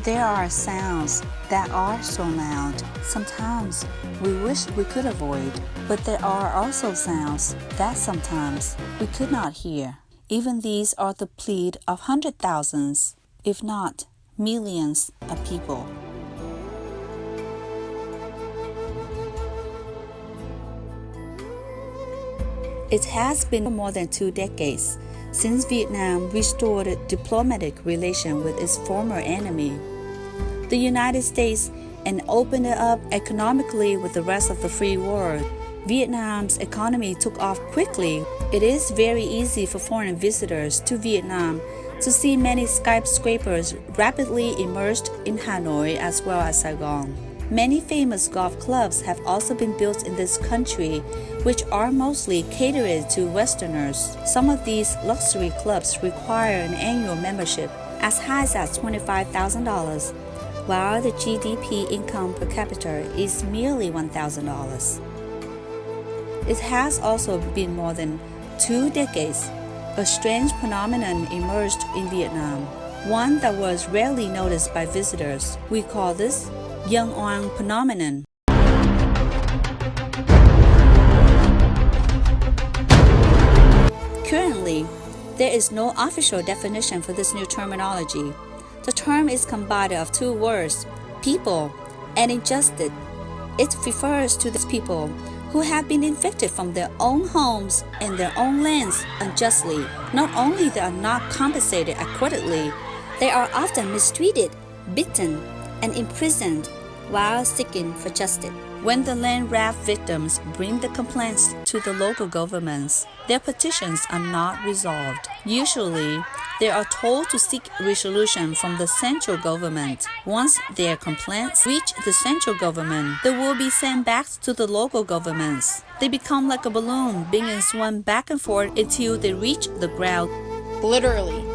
There are sounds that are so loud, sometimes we wish we could avoid, but there are also sounds that sometimes we could not hear. Even these are the plea of hundred thousands, if not millions of people. It has been more than 2 decades since Vietnam restored diplomatic relations with its former enemy, the United States, and opened it up economically with the rest of the free world. Vietnam's economy took off quickly. It is very easy for foreign visitors to Vietnam to see many skyscrapers rapidly emerged in Hanoi as well as Saigon. Many famous golf clubs have also been built in this country, which are mostly catered to Westerners. Some of these luxury clubs require an annual membership as high as $25,000, while the GDP income per capita is merely $1,000. It has also been more than 2 decades. A strange phenomenon emerged in Vietnam, one that was rarely noticed by visitors. We call this Young Oang phenomenon. Currently, there is no official definition for this new terminology. The term is combined of 2 words, people and injustice. It refers to these people who have been evicted from their own homes and their own lands unjustly. Not only they are not compensated adequately, they are often mistreated, beaten, and imprisoned while seeking for justice. When the land raft victims bring the complaints to the local governments, their petitions are not resolved. Usually, they are told to seek resolution from the central government. Once their complaints reach the central government, they will be sent back to the local governments. They become like a balloon being swung back and forth until they reach the ground. Literally.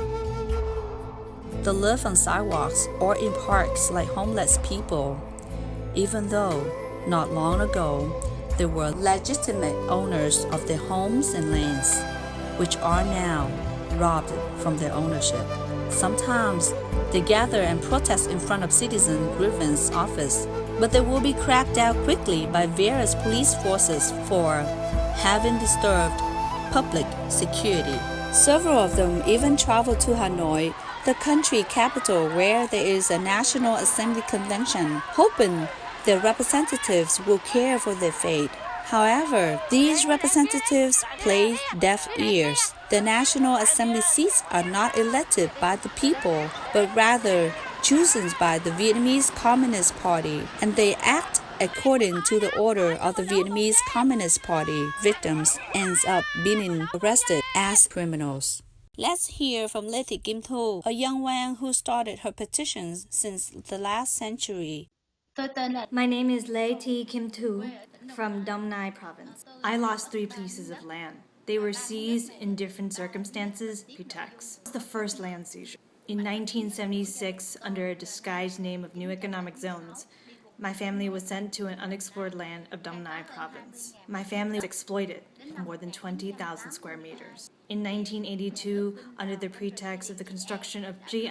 They live on sidewalks or in parks like homeless people, even though not long ago they were legitimate owners of their homes and lands, which are now robbed from their ownership. Sometimes they gather and protest in front of citizen grievance office, but they will be cracked down quickly by various police forces for having disturbed public security. Several of them even travel to Hanoi, the country capital where there is a National Assembly convention, hoping their representatives will care for their fate. However, these representatives play deaf ears. The National Assembly seats are not elected by the people, but rather chosen by the Vietnamese Communist Party, and they act according to the order of the Vietnamese Communist Party. Victims end up being arrested as criminals. Let's hear from Lê Thị Kim Thu, a young man who started her petitions since the last century. My name is Lê Thị Kim Thu from Dong Nai province. I lost 3 pieces of land. They were seized in different circumstances, pretexts. It's the first land seizure. In 1976, under a disguised name of New Economic Zones, my family was sent to an unexplored land of Dong Nai province. My family was exploited more than 20,000 square meters. In 1982, under the pretext of the construction of Plea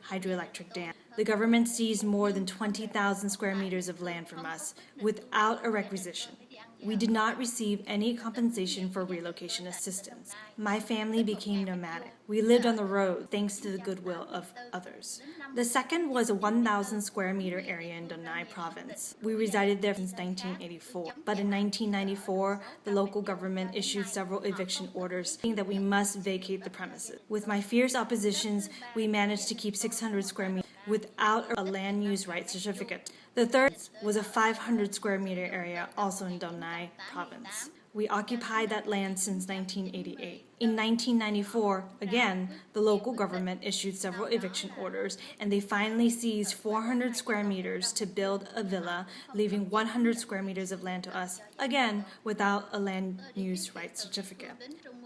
hydroelectric dam, the government seized more than 20,000 square meters of land from us without a requisition. We did not receive any compensation for relocation assistance. My family became nomadic. We lived on the road thanks to the goodwill of others. The second was a 1,000 square meter area in Dong Nai province. We resided there since 1984, but in 1994, the local government issued several eviction orders saying that we must vacate the premises. With my fierce oppositions, we managed to keep 600 square meters without a land use right certificate. The third was a 500 square meter area also in Dong Nai province. We occupied that land since 1988. In 1994, again, the local government issued several eviction orders, and they finally seized 400 square meters to build a villa, leaving 100 square meters of land to us, again, without a land use right certificate.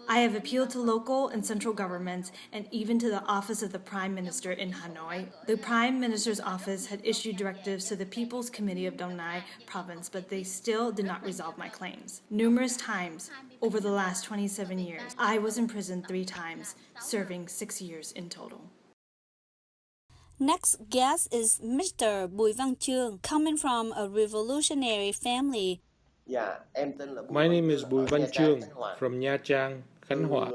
I have appealed to local and central governments and even to the office of the Prime Minister in Hanoi. The Prime Minister's office had issued directives to the People's Committee of Dong Nai province, but they still did not resolve my claims. Numerous times over the last 27 years, I was imprisoned 3 times, serving 6 years in total. Next guest is Mr. Bùi Văn Chương, coming from a revolutionary family. My name is Bùi Văn Chương from Nha Trang, Khánh Hòa.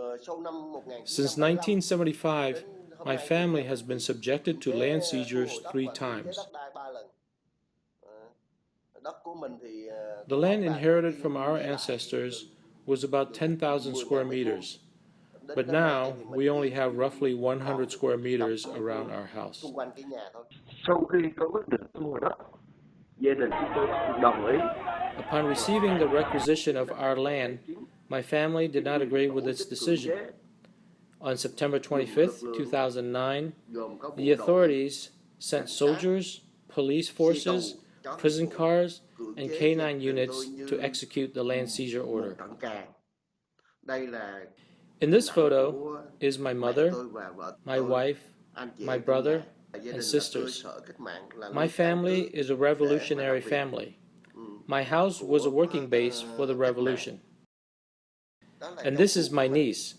Since 1975, my family has been subjected to land seizures 3 times. The land inherited from our ancestors was about 10,000 square meters, but now we only have roughly 100 square meters around our house. Upon receiving the requisition of our land, my family did not agree with its decision. On September 25, 2009, the authorities sent soldiers, police forces, prison cars, and canine units to execute the land seizure order. In this photo is my mother, my wife, my brother, and sisters. My family is a revolutionary family. My house was a working base for the revolution. And this is my niece.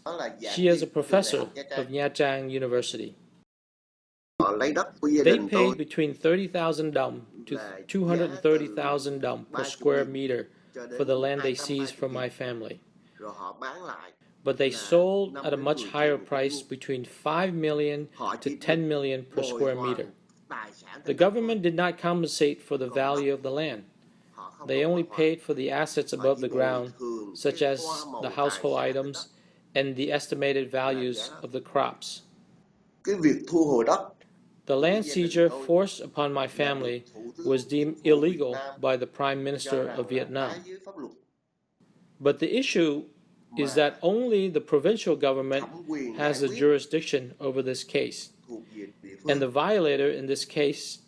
She is a professor of Nha Trang University. They paid between 30,000 dam to 230,000 dam per square meter for the land they seized from my family. But they sold at a much higher price, between 5 million to 10 million per square meter. The government did not compensate for the value of the land. They only paid for the assets above the ground, such as the household items and the estimated values of the crops. The land seizure forced upon my family was deemed illegal by the Prime Minister of Vietnam. But the issue is that only the provincial government has the jurisdiction over this case, and the violator in this case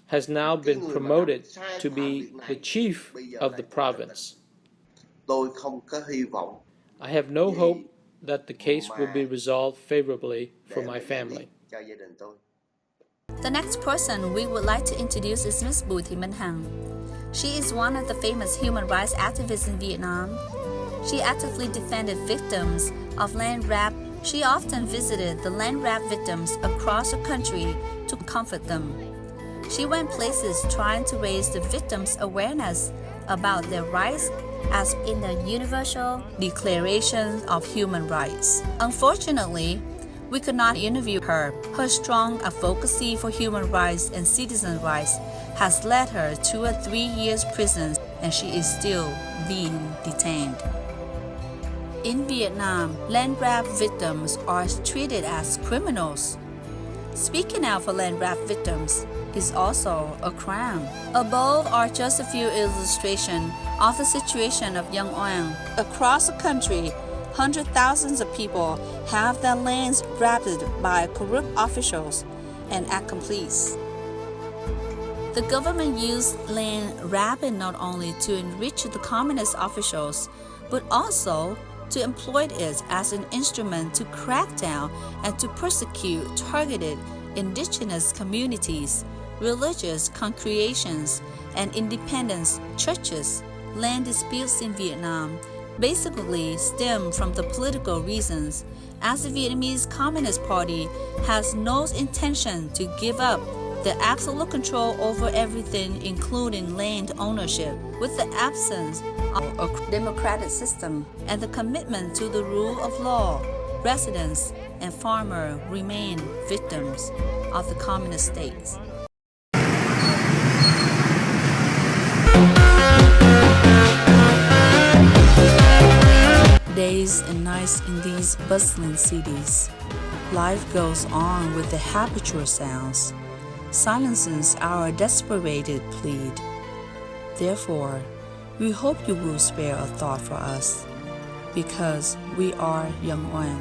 has now been promoted to be the chief of the province. I have no hope that the case will be resolved favorably for my family. The next person we would like to introduce is Ms. Bùi Thị Minh Hằng. She is one of the famous human rights activists in Vietnam. She actively defended victims of land grab. She often visited the land grab victims across the country to comfort them. She went places trying to raise the victims' awareness about their rights as in the Universal Declaration of Human Rights. Unfortunately, we could not interview her. Her strong advocacy for human rights and citizen rights has led her to a 3-year prison, and she is still being detained. In Vietnam, land grab victims are treated as criminals. Speaking out for land grab victims is also a crime. Above are just a few illustrations of the situation of Young Oang. Across the country, hundreds of thousands of people have their lands grabbed by corrupt officials and accomplices. The government used land grabbing not only to enrich the communist officials, but also to employ it as an instrument to crack down and to persecute targeted indigenous communities, religious congregations, and independent churches. Land disputes in Vietnam basically stem from the political reasons, as the Vietnamese Communist Party has no intention to give up the absolute control over everything, including land ownership, with the absence of a democratic system and the commitment to the rule of law. Residents and farmers remain victims of the communist states. Days and nights in these bustling cities, life goes on with the habitual sounds, silences our desperate plea. Therefore, we hope you will spare a thought for us, because we are Young Oang.